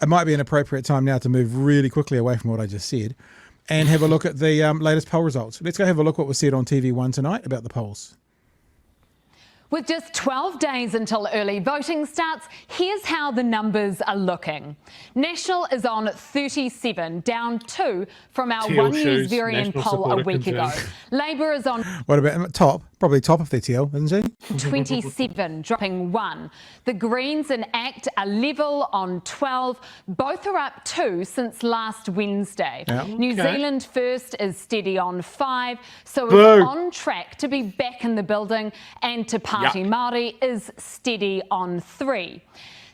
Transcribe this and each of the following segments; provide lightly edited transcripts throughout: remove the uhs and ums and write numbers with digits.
it might be an appropriate time now to move really quickly away from what I just said and have a look at the latest poll results. Let's go have a look at what was said on TV1 tonight about the polls. With just 12 days until early voting starts, here's how the numbers are looking. National is on 37, down 2 from our One News Varian poll a week ago. Labor is on... What about top? Probably top if they're teal, isn't she? 27, dropping 1. The Greens and NACT are level on 12. Both are up 2 since last Wednesday. Yeah. New Zealand First is steady on 5, so it's on track to be back in the building, and Te Pāti Māori is steady on 3.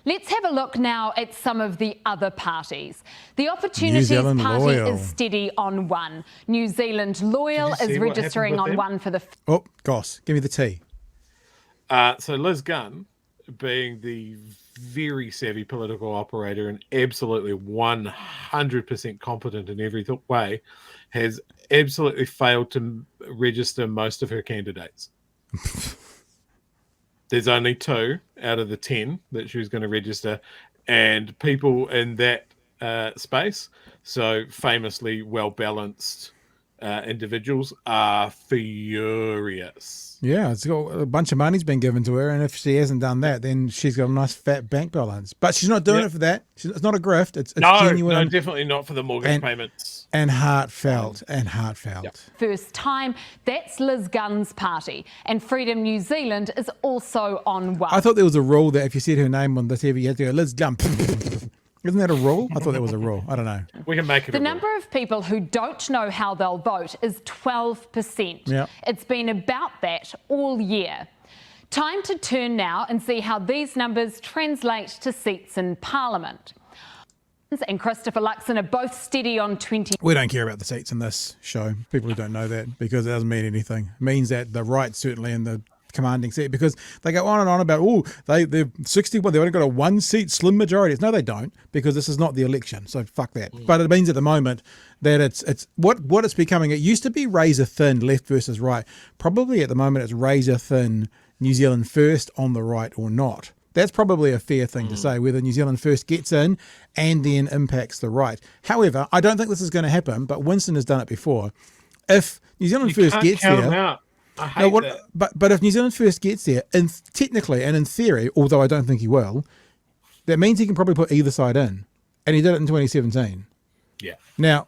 Let's have a look now at some of the other parties. The Opportunities Party Loyal is steady on 1. New Zealand Loyal is registering on 1 for the... Oh, gosh, give me the T. So Liz Gunn, being the very savvy political operator and absolutely 100% competent in every way, has absolutely failed to register most of her candidates. There's only 2 out of the 10 that she was going to register, and people in that space, so famously well-balanced individuals, are furious. Yeah, it's got a bunch of money's been given to her, and if she hasn't done that, then she's got a nice fat bank balance. But she's not doing it for that. It's not a grift. It's genuine. No, definitely not for the mortgage payments. And heartfelt. First time, that's Liz Gunn's party, and Freedom New Zealand is also on 1. I thought there was a rule that if you said her name on the TV, you had to go, Liz Gunn. Isn't that a rule? I thought that was a rule. I don't know. We can make it The number of people who don't know how they'll vote is 12%. Yep. It's been about that all year. Time to turn now and see how these numbers translate to seats in Parliament. And Christopher Luxon are both steady on 20. We don't care about the seats in this show. People who don't know that, because it doesn't mean anything. It means that the right certainly in the commanding seat, because they go on and on about, they're 61, they've only got a 1-seat slim majority. No, they don't, because this is not the election, so fuck that. But it means at the moment that it's what it's becoming. It used to be razor thin left versus right. Probably at the moment it's razor thin New Zealand First on the right or not. That's probably a fair thing to say, whether New Zealand First gets in and then impacts the right. However, I don't think this is going to happen, but Winston has done it before. If New Zealand First gets there... But if New Zealand First gets there, technically and in theory, although I don't think he will, that means he can probably put either side in. And he did it in 2017. Yeah. Now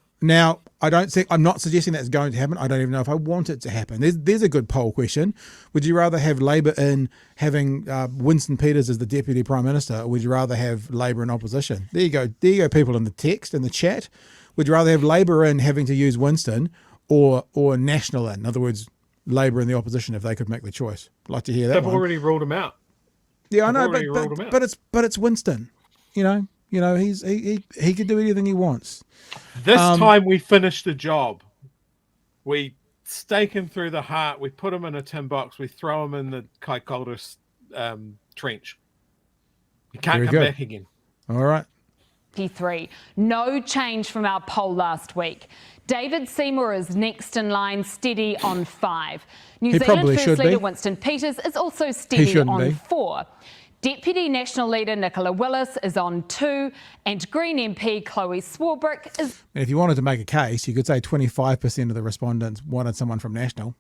I'm not suggesting that's going to happen. I don't even know if I want it to happen. There's a good poll question. Would you rather have Labour in having Winston Peters as the Deputy Prime Minister, or would you rather have Labour in opposition? There you go, people in the text, in the chat. Would you rather have Labour in having to use Winston or National in? In other words, Labour in the opposition, if they could make the choice. I'd like to hear that. They've already ruled him out. Yeah, I know, but it's Winston. You know, he could do anything he wants. This time we finish the job. We stake him through the heart. We put him in a tin box. We throw him in the Kaikoura trench. He can't come back again. All right. 53. No change from our poll last week. David Seymour is next in line, steady on 5. New Zealand First Leader Winston Peters is also steady on 4. Deputy National Leader Nicola Willis is on 2, and Green MP Chloe Swarbrick is... If you wanted to make a case, you could say 25% of the respondents wanted someone from National.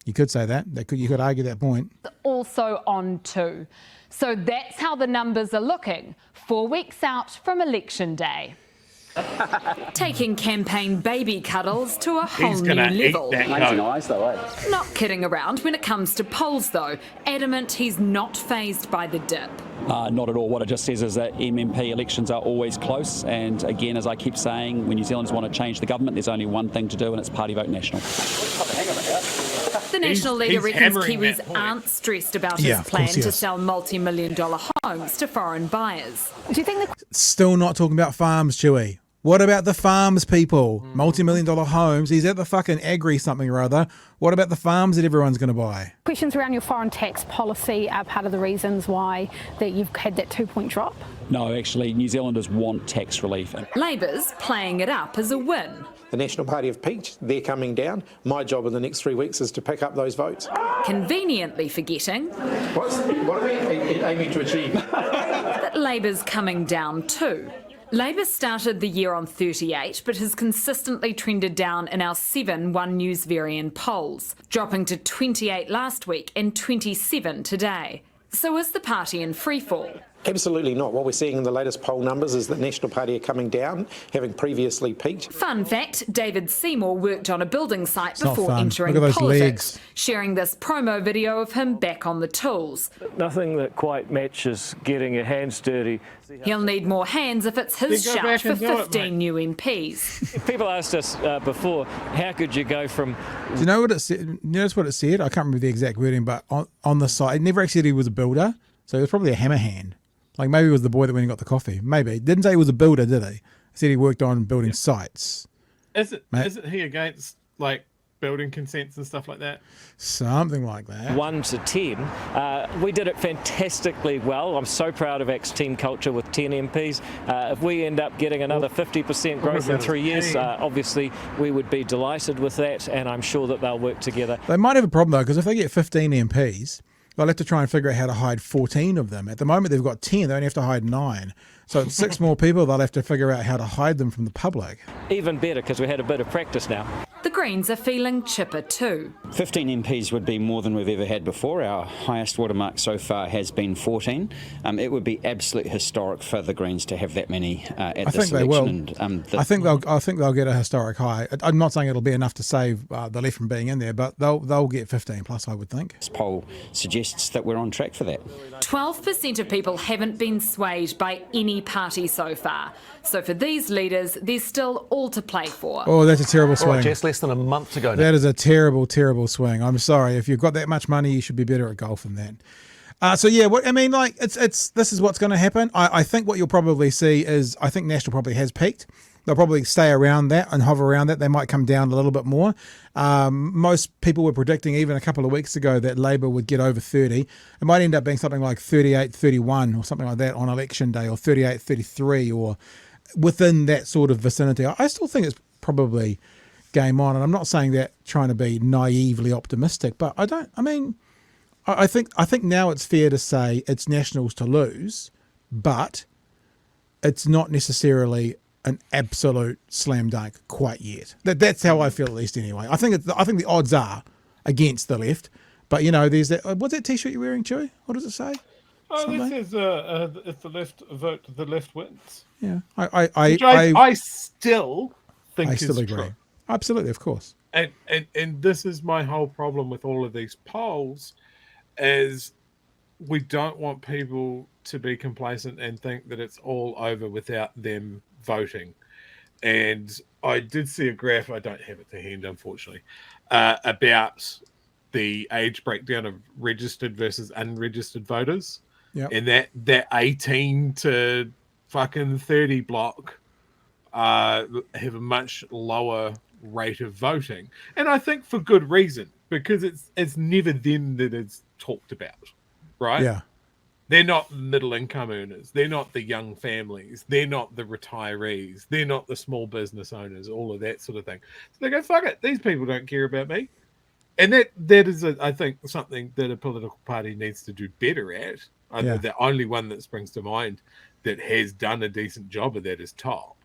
You could say that. You could argue that point. Also on 2. So that's how the numbers are looking 4 weeks out from Election Day. Taking campaign baby cuddles to a whole new level. Nice though, eh? Not kidding around when it comes to polls, though. Adamant he's not fazed by the dip. Not at all. What it just says is that MMP elections are always close. And again, as I keep saying, when New Zealanders want to change the government, there's only one thing to do, and it's party vote National. The National Leader reckons Kiwis aren't stressed about his plan to sell multi-million-dollar homes to foreign buyers. Do you think Still not talking about farms, Chewy. What about the farms, people? Multi-million-dollar homes. He's at the fucking agri something or other. What about the farms that everyone's going to buy? Questions around your foreign tax policy are part of the reasons why that you've had that 2-point drop? No, actually, New Zealanders want tax relief. Labour's playing it up as a win. The National Party have peaked. They're coming down. My job in the next 3 weeks is to pick up those votes. Conveniently forgetting... What are we aiming to achieve? that Labour's coming down too. Labor started the year on 38, but has consistently trended down in our 7 One News Varian polls, dropping to 28 last week and 27 today. So is the party in freefall? Absolutely not. What we're seeing in the latest poll numbers is the National Party are coming down, having previously peaked. Fun fact, David Seymour worked on a building site before entering Look at those politics, legs. sharing this promo video of him back on the tools. Nothing that quite matches getting your hands dirty. He'll need more hands if it's his Then go shout back for and do it, 15 new MPs. People asked us before, how could you go from... Do you know what it said? You notice what it said? I can't remember the exact wording, but on the site, it never actually said he was a builder. So he was probably a hammer hand. Like maybe it was the boy that went and got the coffee. Maybe. It didn't say he was a builder, did he? He said he worked on building sites. Isn't he against like building consents and stuff like that? Something like that. 1 to 10. We did it fantastically well. I'm so proud of ACT's team culture with 10 MPs. If we end up getting another 50% growth in 3 years, obviously we would be delighted with that, and I'm sure that they'll work together. They might have a problem though, because if they get 15 MPs, they'll have to try and figure out how to hide 14 of them. At the moment, they've got 10. They only have to hide 9. So it's 6 more people. They'll have to figure out how to hide them from the public. Even better, because we had a bit of practice now. The Greens are feeling chipper too. 15 MPs would be more than we've ever had before. Our highest watermark so far has been 14. It would be absolutely historic for the Greens to have that many at this election. They will. And, I think they'll get a historic high. I'm not saying it'll be enough to save the left from being in there, but they'll get 15 plus, I would think. this poll suggests that we're on track for that. 12% of people haven't been swayed by any party so far. So for these leaders, there's still all to play for. Oh, that's a terrible swing. Just less than a month ago now. That is a terrible, terrible swing. I'm sorry. If you've got that much money, you should be better at golf than that. So yeah, this is what's going to happen. I think what you'll probably see is I think National probably has peaked. They'll probably stay around that and hover around that. They might come down a little bit more. Most people were predicting even a couple of weeks ago that Labor would get over 30. It might end up being something like 38, 31 or something like that on election day, or 38, 33, or within that sort of vicinity. I still think it's probably game on. And I'm not saying that trying to be naively optimistic, but I think now it's fair to say it's Nationals to lose, but it's not necessarily an absolute slam dunk quite yet. That's how I feel, at least anyway. I think the odds are against the left, but there's that. What's that T-shirt you're wearing, Chewy? What does it say? Oh, this says if the left vote, the left wins. Yeah, I still think is agree. True. Absolutely, of course. And this is my whole problem with all of these polls, is we don't want people to be complacent and think that it's all over without them voting. And I did see a graph, I don't have it to hand, unfortunately, about the age breakdown of registered versus unregistered voters. Yep. And that 18 to fucking 30 block have a much lower rate of voting. And I think for good reason, because it's never them that it's talked about, right? Yeah. They're not middle income earners. They're not the young families. They're not the retirees. They're not the small business owners, all of that sort of thing. So they go, fuck it. These people don't care about me. And that is, I think, something that a political party needs to do better at. Yeah. The only one that springs to mind that has done a decent job of that is Top.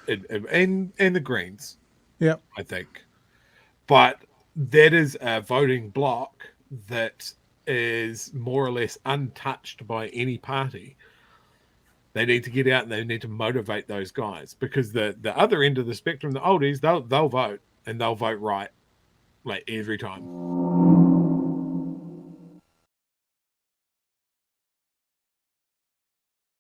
And the Greens. Yep. I think. But that is a voting bloc that is more or less untouched by any party. They need to get out and they need to motivate those guys, because the other end of the spectrum, the oldies, they'll vote, and they'll vote right, like every time.